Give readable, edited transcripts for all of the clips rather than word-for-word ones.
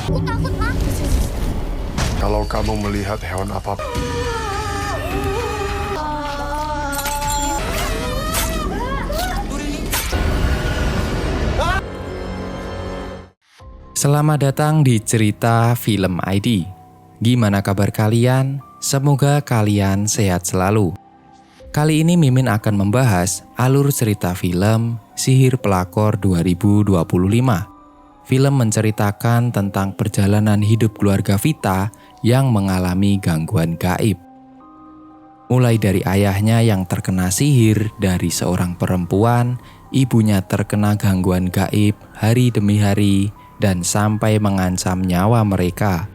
Aku takut, Ma. Kalau kamu melihat hewan apapun, Selamat datang di Cerita Film ID. Gimana kabar kalian? Semoga kalian sehat selalu. Kali ini Mimin akan membahas alur cerita film Sihir Pelakor 2025. Film menceritakan tentang perjalanan hidup keluarga Vita yang mengalami gangguan gaib. Mulai dari ayahnya yang terkena sihir dari seorang perempuan, ibunya terkena gangguan gaib hari demi hari, dan sampai mengancam nyawa mereka.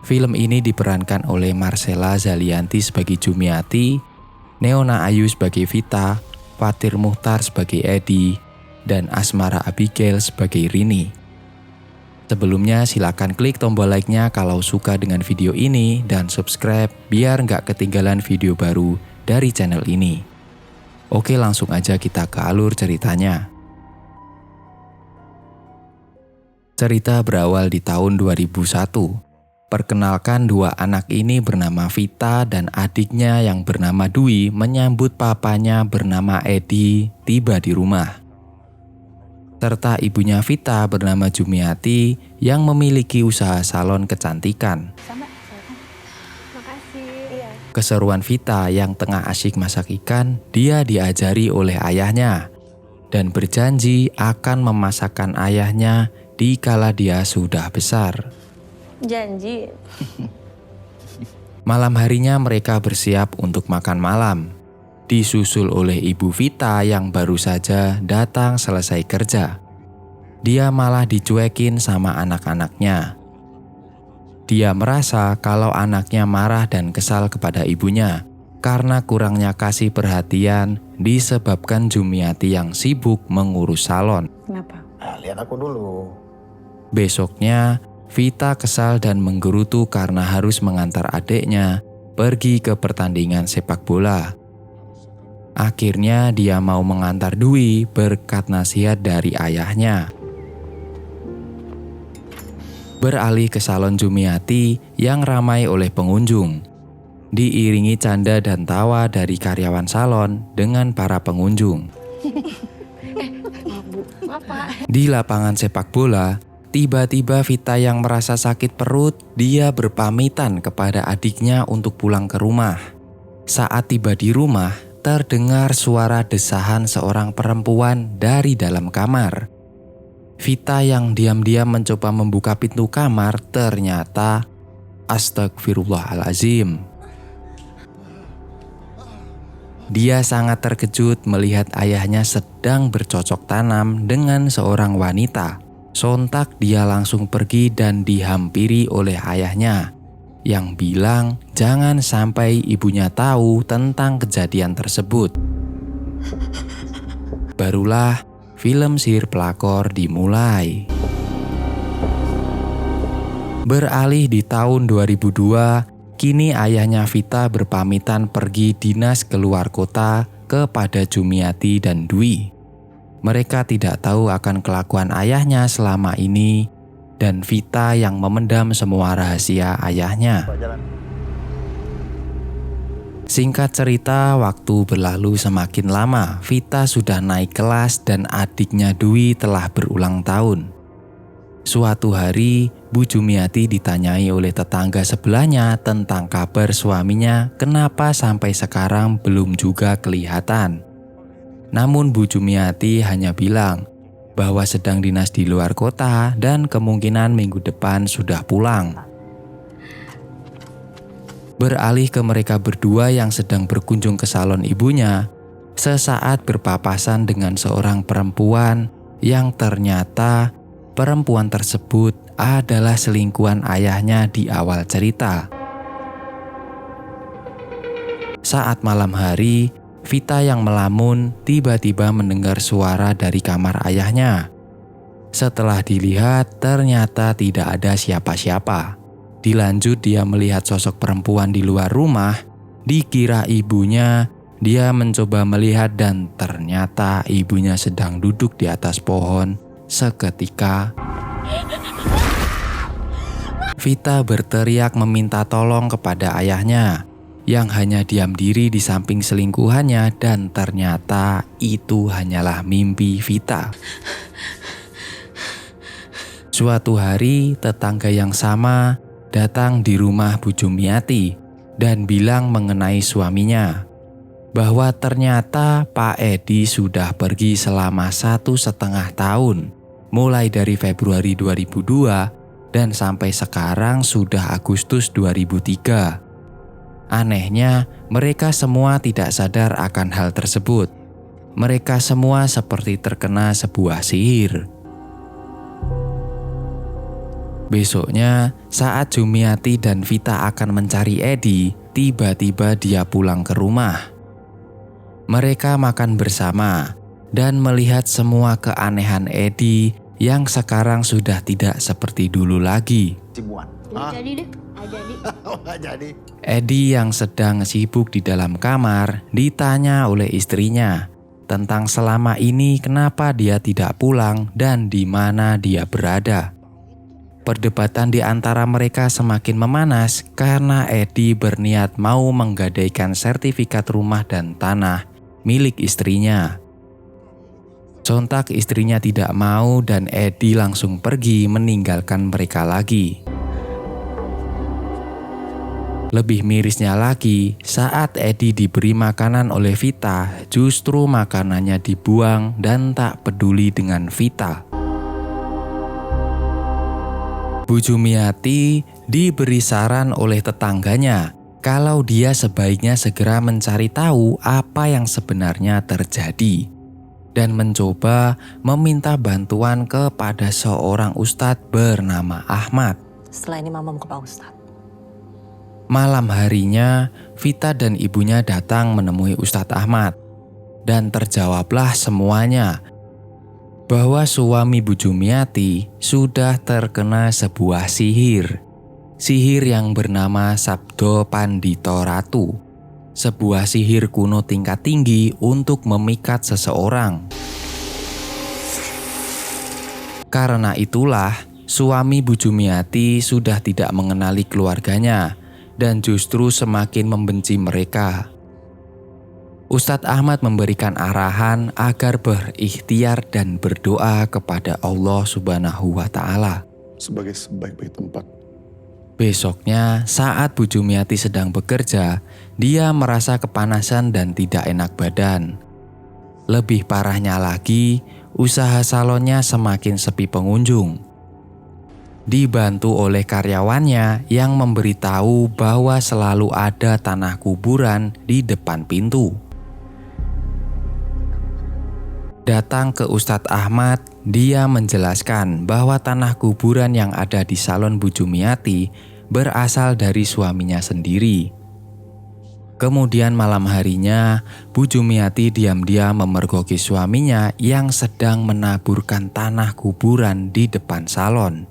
Film ini diperankan oleh Marcella Zalianty sebagai Jumiati, Neona Ayu sebagai Vita, Fathir Muchtar sebagai Edi, dan Asmara Abigail sebagai Rini. Sebelumnya silakan klik tombol like-nya kalau suka dengan video ini dan subscribe biar nggak ketinggalan video baru dari channel ini. Oke, langsung aja kita ke alur ceritanya. Cerita berawal di tahun 2001. Perkenalkan, dua anak ini bernama Vita dan adiknya yang bernama Dwi menyambut papanya bernama Edi tiba di rumah. Serta ibunya Vita bernama Jumiati yang memiliki usaha salon kecantikan. Makasih. Keseruan Vita yang tengah asyik masak ikan, dia diajari oleh ayahnya dan berjanji akan memasakkan ayahnya dikala dia sudah besar. Janji. Malam harinya mereka bersiap untuk makan malam, disusul oleh ibu Vita yang baru saja datang selesai kerja. Dia malah dicuekin sama anak-anaknya. Dia merasa kalau anaknya marah dan kesal kepada ibunya karena kurangnya kasih perhatian disebabkan Jumiati yang sibuk mengurus salon. Kenapa? lihat aku dulu. Besoknya, Vita kesal dan menggerutu karena harus mengantar adiknya pergi ke pertandingan sepak bola. Akhirnya dia mau mengantar Dwi berkat nasihat dari ayahnya. Beralih ke salon Jumiati yang ramai oleh pengunjung. Diiringi canda dan tawa dari karyawan salon dengan para pengunjung. Di lapangan sepak bola, tiba-tiba Vita yang merasa sakit perut, dia berpamitan kepada adiknya untuk pulang ke rumah. Saat tiba di rumah, terdengar suara desahan seorang perempuan dari dalam kamar. Vita yang diam-diam mencoba membuka pintu kamar, ternyata astagfirullahalazim. Dia sangat terkejut melihat ayahnya sedang bercocok tanam dengan seorang wanita. Sontak dia langsung pergi dan dihampiri oleh ayahnya yang bilang jangan sampai ibunya tahu tentang kejadian tersebut. Barulah film Sihir Pelakor dimulai. Beralih di tahun 2002, kini ayahnya Vita berpamitan pergi dinas keluar kota kepada Jumiati dan Dwi. Mereka tidak tahu akan kelakuan ayahnya selama ini dan Vita yang memendam semua rahasia ayahnya. Singkat cerita, waktu berlalu semakin lama. Vita sudah naik kelas dan adiknya Dwi telah berulang tahun. Suatu hari, Bu Jumiati ditanyai oleh tetangga sebelahnya tentang kabar suaminya kenapa sampai sekarang belum juga kelihatan. Namun Bu Jumiati hanya bilang bahwa sedang dinas di luar kota dan kemungkinan minggu depan sudah pulang. Beralih ke mereka berdua yang sedang berkunjung ke salon ibunya, sesaat berpapasan dengan seorang perempuan yang ternyata perempuan tersebut adalah selingkuhan ayahnya di awal cerita. Saat malam hari, Vita yang melamun tiba-tiba mendengar suara dari kamar ayahnya. Setelah dilihat, ternyata tidak ada siapa-siapa. Dilanjut dia melihat sosok perempuan di luar rumah, dikira ibunya. Dia mencoba melihat dan ternyata ibunya sedang duduk di atas pohon. Seketika Vita berteriak meminta tolong kepada ayahnya yang hanya diam diri di samping selingkuhannya, dan ternyata itu hanyalah mimpi Vita. Suatu hari, tetangga yang sama datang di rumah Bu Jumiati dan bilang mengenai suaminya bahwa ternyata Pak Edi sudah pergi selama 1,5 tahun, mulai dari Februari 2002 dan sampai sekarang sudah Agustus 2003. Anehnya, mereka semua tidak sadar akan hal tersebut. Mereka semua seperti terkena sebuah sihir. Besoknya, saat Jumiati dan Vita akan mencari Edi, tiba-tiba dia pulang ke rumah. Mereka makan bersama dan melihat semua keanehan Edi yang sekarang sudah tidak seperti dulu lagi. Edi yang sedang sibuk di dalam kamar ditanya oleh istrinya tentang selama ini kenapa dia tidak pulang dan di mana dia berada. Perdebatan di antara mereka semakin memanas karena Edi berniat mau menggadaikan sertifikat rumah dan tanah milik istrinya. Sontak istrinya tidak mau dan Edi langsung pergi meninggalkan mereka lagi. Lebih mirisnya lagi, saat Edi diberi makanan oleh Vita, justru makanannya dibuang dan tak peduli dengan Vita. Bu Jumiati diberi saran oleh tetangganya kalau dia sebaiknya segera mencari tahu apa yang sebenarnya terjadi dan mencoba meminta bantuan kepada seorang ustadz bernama Ahmad. Setelah ini mama mau ke Pak Ustadz. Malam harinya, Vita dan ibunya datang menemui Ustadz Ahmad dan terjawablah semuanya bahwa suami Bu Jumiati sudah terkena sebuah sihir. Sihir yang bernama Sabdo Pandito Ratu, sebuah sihir kuno tingkat tinggi untuk memikat seseorang. Karena itulah, suami Bu Jumiati sudah tidak mengenali keluarganya dan justru semakin membenci mereka. Ustadz Ahmad memberikan arahan agar berikhtiar dan berdoa kepada Allah Subhanahu wa Ta'ala. Sebagai sebaik-baik tempat. Besoknya, saat Bu Jumiati sedang bekerja, dia merasa kepanasan dan tidak enak badan. Lebih parahnya lagi, usaha salonnya semakin sepi pengunjung. Dibantu oleh karyawannya yang memberitahu bahwa selalu ada tanah kuburan di depan pintu. Datang ke Ustadz Ahmad, dia menjelaskan bahwa tanah kuburan yang ada di salon Bu Jumiati berasal dari suaminya sendiri. Kemudian malam harinya, Bu Jumiati diam-diam memergoki suaminya yang sedang menaburkan tanah kuburan di depan salon.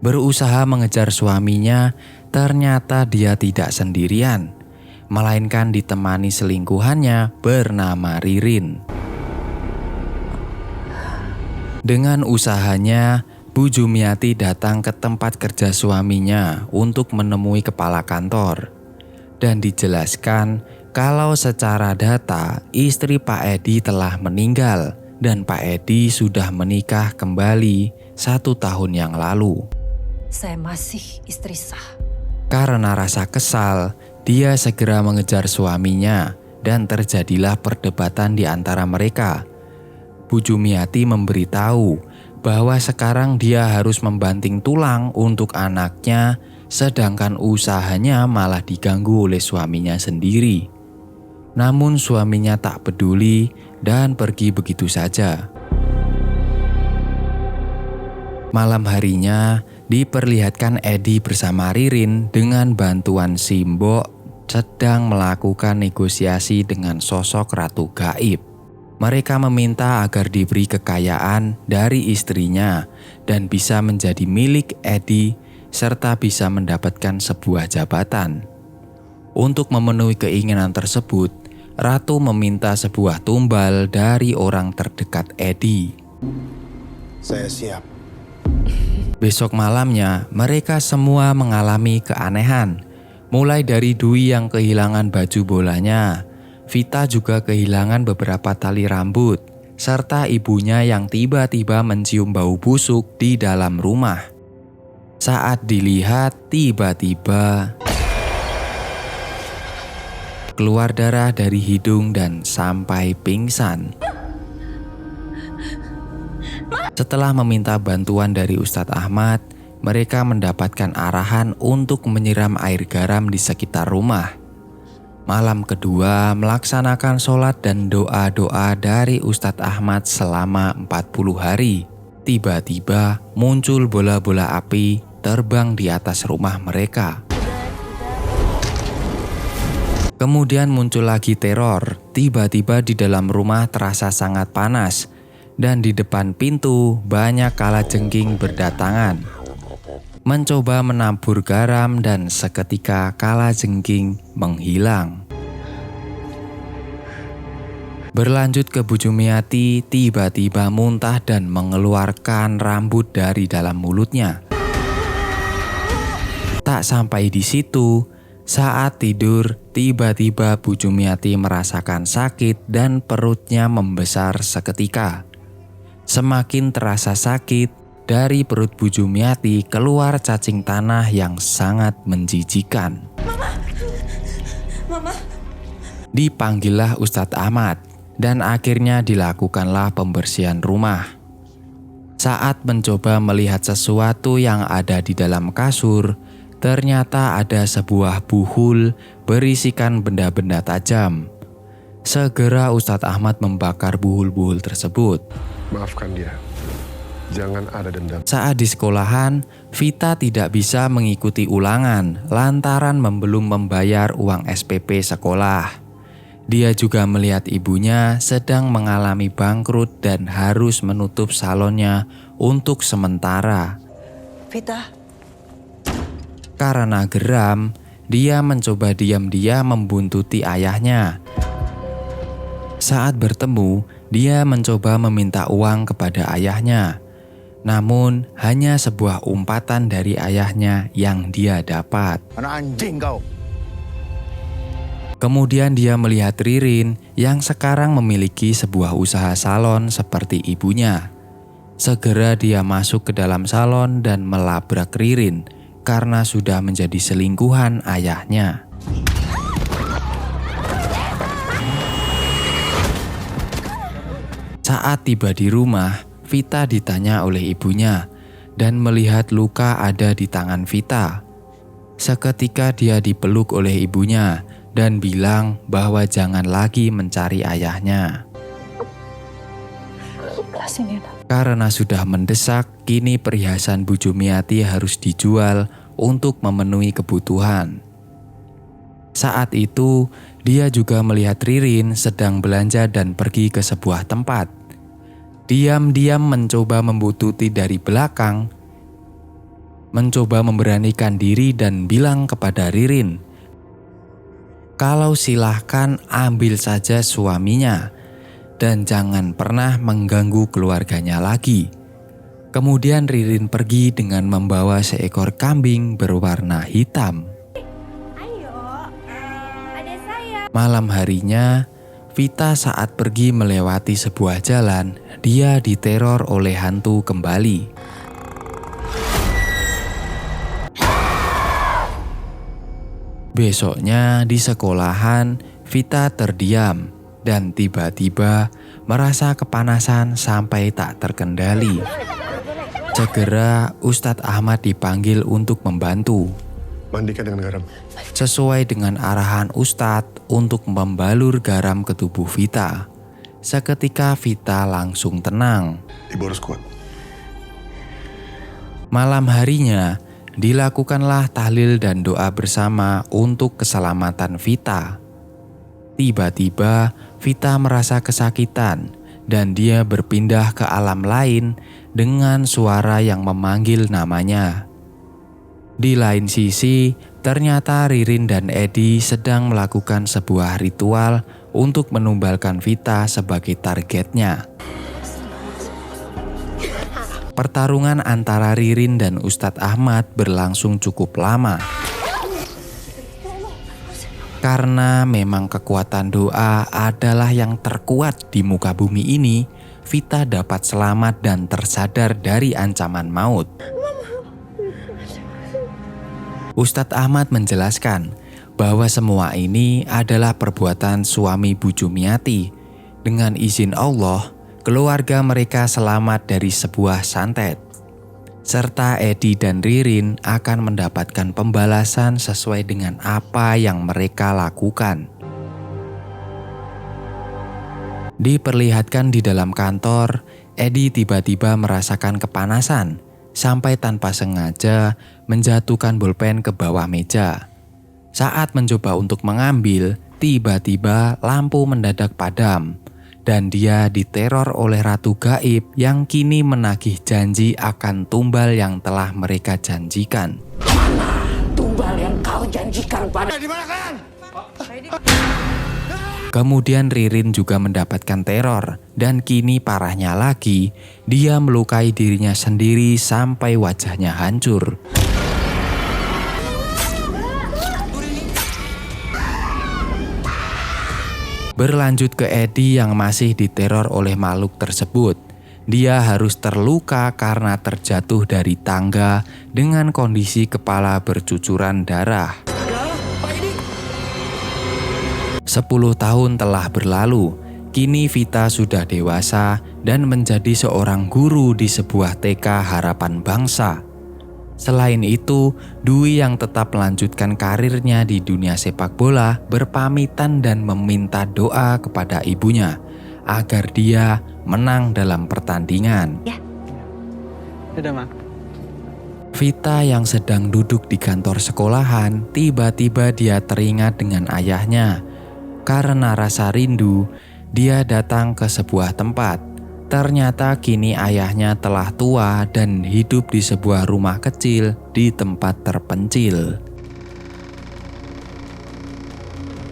Berusaha mengejar suaminya, ternyata dia tidak sendirian, melainkan ditemani selingkuhannya bernama Ririn. Dengan usahanya, Bu Jumiati datang ke tempat kerja suaminya untuk menemui kepala kantor dan dijelaskan kalau secara data istri Pak Edi telah meninggal dan Pak Edi sudah menikah kembali 1 tahun yang lalu. Saya masih istri sah. Karena rasa kesal, dia segera mengejar suaminya dan terjadilah perdebatan di antara mereka. Bu Jumiati memberitahu bahwa sekarang dia harus membanting tulang untuk anaknya, sedangkan usahanya malah diganggu oleh suaminya sendiri. Namun suaminya tak peduli dan pergi begitu saja. Malam harinya, diperlihatkan Edi bersama Ririn dengan bantuan Simbok sedang melakukan negosiasi dengan sosok ratu gaib. Mereka meminta agar diberi kekayaan dari istrinya dan bisa menjadi milik Edi serta bisa mendapatkan sebuah jabatan. Untuk memenuhi keinginan tersebut, Ratu meminta sebuah tumbal dari orang terdekat Edi. Saya siap. Besok malamnya, mereka semua mengalami keanehan. Mulai dari Dwi yang kehilangan baju bolanya, Vita juga kehilangan beberapa tali rambut, serta ibunya yang tiba-tiba mencium bau busuk di dalam rumah. Saat dilihat, tiba-tiba keluar darah dari hidung dan sampai pingsan. Setelah meminta bantuan dari Ustadz Ahmad, mereka mendapatkan arahan untuk menyiram air garam di sekitar rumah. Malam kedua melaksanakan sholat dan doa-doa dari Ustadz Ahmad selama 40 hari. Tiba-tiba muncul bola-bola api terbang di atas rumah mereka. Kemudian muncul lagi teror. Tiba-tiba di dalam rumah terasa sangat panas, dan di depan pintu banyak kalajengking berdatangan, mencoba menabur garam, dan seketika kalajengking menghilang. Berlanjut ke Bu Jumiati, tiba-tiba muntah dan mengeluarkan rambut dari dalam mulutnya. Tak sampai di situ, saat tidur, tiba-tiba Bu Jumiati merasakan sakit dan perutnya membesar seketika. Semakin terasa sakit, dari perut Bu Jumiati keluar cacing tanah yang sangat menjijikan. Mama. Dipanggillah Ustadz Ahmad dan akhirnya dilakukanlah pembersihan rumah. Saat mencoba melihat sesuatu yang ada di dalam kasur, ternyata ada sebuah buhul berisikan benda-benda tajam. Segera Ustadz Ahmad membakar buhul-buhul tersebut. Maafkan dia. Jangan ada dendam. Saat di sekolahan, Vita tidak bisa mengikuti ulangan lantaran belum membayar uang SPP sekolah. Dia juga melihat ibunya sedang mengalami bangkrut dan harus menutup salonnya untuk sementara. Vita. Karena geram, dia mencoba diam-diam membuntuti ayahnya. Saat bertemu, dia mencoba meminta uang kepada ayahnya. Namun, hanya sebuah umpatan dari ayahnya yang dia dapat. Anak anjing kau. Kemudian dia melihat Ririn yang sekarang memiliki sebuah usaha salon seperti ibunya. Segera dia masuk ke dalam salon dan melabrak Ririn karena sudah menjadi selingkuhan ayahnya. Saat tiba di rumah, Vita ditanya oleh ibunya dan melihat luka ada di tangan Vita. Seketika dia dipeluk oleh ibunya dan bilang bahwa jangan lagi mencari ayahnya. Karena sudah mendesak, kini perhiasan Bu Jumiati harus dijual untuk memenuhi kebutuhan. Saat itu, dia juga melihat Ririn sedang belanja dan pergi ke sebuah tempat. Diam-diam mencoba membuntuti dari belakang, mencoba memberanikan diri dan bilang kepada Ririn, kalau silahkan ambil saja suaminya dan jangan pernah mengganggu keluarganya lagi. Kemudian Ririn pergi dengan membawa seekor kambing berwarna hitam. Malam harinya, Vita saat pergi melewati sebuah jalan, dia diteror oleh hantu kembali. Besoknya di sekolahan, Vita terdiam dan tiba-tiba merasa kepanasan sampai tak terkendali. Segera Ustadz Ahmad dipanggil untuk membantu. Mandikan dengan garam. Sesuai dengan arahan Ustadz untuk membalur garam ke tubuh Vita. Seketika Vita langsung tenang. Ibu harus kuat. Malam harinya, dilakukanlah tahlil dan doa bersama untuk keselamatan Vita. Tiba-tiba, Vita merasa kesakitan dan dia berpindah ke alam lain dengan suara yang memanggil namanya. Di lain sisi, ternyata Ririn dan Edi sedang melakukan sebuah ritual untuk menumbalkan Vita sebagai targetnya. pertarungan antara Ririn dan Ustadz Ahmad berlangsung cukup lama. Karena memang kekuatan doa adalah yang terkuat di muka bumi ini, Vita dapat selamat dan tersadar dari ancaman maut. Ustadz Ahmad menjelaskan bahwa semua ini adalah perbuatan suami Bu Jumiati. Dengan izin Allah, keluarga mereka selamat dari sebuah santet. Serta Edi dan Ririn akan mendapatkan pembalasan sesuai dengan apa yang mereka lakukan. Diperlihatkan di dalam kantor, Edi tiba-tiba merasakan kepanasan sampai tanpa sengaja menjatuhkan bolpen ke bawah meja. Saat mencoba untuk mengambil, tiba-tiba lampu mendadak padam. Dan dia diteror oleh Ratu Gaib yang kini menagih janji akan tumbal yang telah mereka janjikan. Mana tumbal yang kau janjikan pada... Kemudian Ririn juga mendapatkan teror dan kini parahnya lagi, dia melukai dirinya sendiri sampai wajahnya hancur. Berlanjut ke Edi yang masih diteror oleh makhluk tersebut. Dia harus terluka karena terjatuh dari tangga dengan kondisi kepala bercucuran darah. 10 tahun telah berlalu. Kini Vita sudah dewasa dan menjadi seorang guru di sebuah TK Harapan Bangsa. Selain itu, Dwi yang tetap melanjutkan karirnya di dunia sepak bola berpamitan dan meminta doa kepada ibunya agar dia menang dalam pertandingan. Sudah, Ma. Vita yang sedang duduk di kantor sekolahan, tiba-tiba dia teringat dengan ayahnya. Karena rasa rindu, dia datang ke sebuah tempat. Ternyata kini ayahnya telah tua dan hidup di sebuah rumah kecil di tempat terpencil.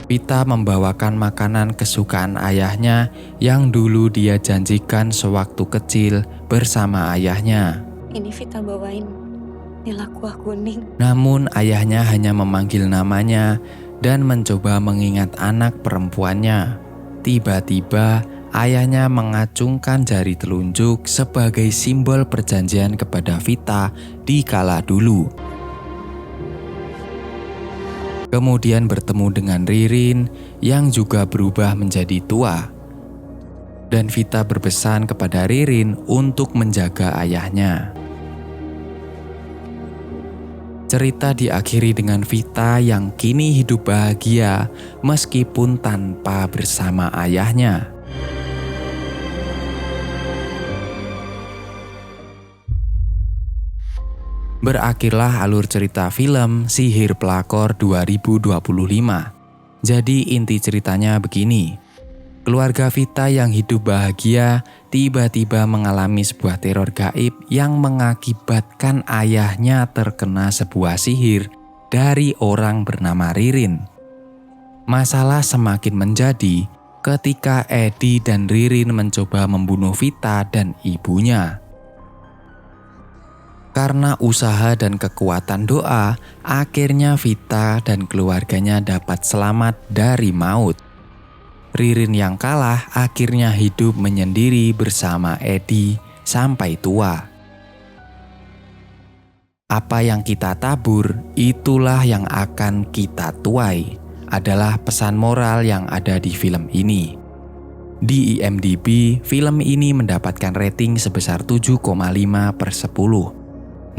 Vita membawakan makanan kesukaan ayahnya yang dulu dia janjikan sewaktu kecil bersama ayahnya. Ini Vita bawain nila kuah kuning. Namun ayahnya hanya memanggil namanya dan mencoba mengingat anak perempuannya. Tiba-tiba ayahnya mengacungkan jari telunjuk sebagai simbol perjanjian kepada Vita di kala dulu. Kemudian bertemu dengan Ririn yang juga berubah menjadi tua. Dan Vita berpesan kepada Ririn untuk menjaga ayahnya. Cerita diakhiri dengan Vita yang kini hidup bahagia meskipun tanpa bersama ayahnya. Berakhirlah alur cerita film Sihir Pelakor 2025. Jadi inti ceritanya begini. Keluarga Vita yang hidup bahagia tiba-tiba mengalami sebuah teror gaib yang mengakibatkan ayahnya terkena sebuah sihir dari orang bernama Ririn. Masalah semakin menjadi ketika Edi dan Ririn mencoba membunuh Vita dan ibunya. Karena usaha dan kekuatan doa, akhirnya Vita dan keluarganya dapat selamat dari maut. Ririn yang kalah akhirnya hidup menyendiri bersama Edi sampai tua. Apa yang kita tabur, itulah yang akan kita tuai, adalah pesan moral yang ada di film ini. Di IMDb, film ini mendapatkan rating sebesar 7,5/10.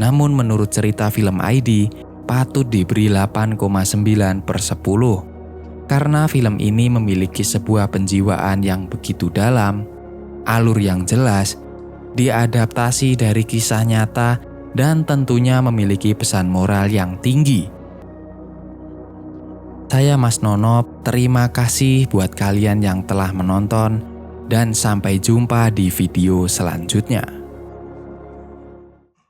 Namun menurut Cerita Film ID, patut diberi 8,9/10. Karena film ini memiliki sebuah penjiwaan yang begitu dalam, alur yang jelas, diadaptasi dari kisah nyata, dan tentunya memiliki pesan moral yang tinggi. Saya Mas Nonop, terima kasih buat kalian yang telah menonton, dan sampai jumpa di video selanjutnya.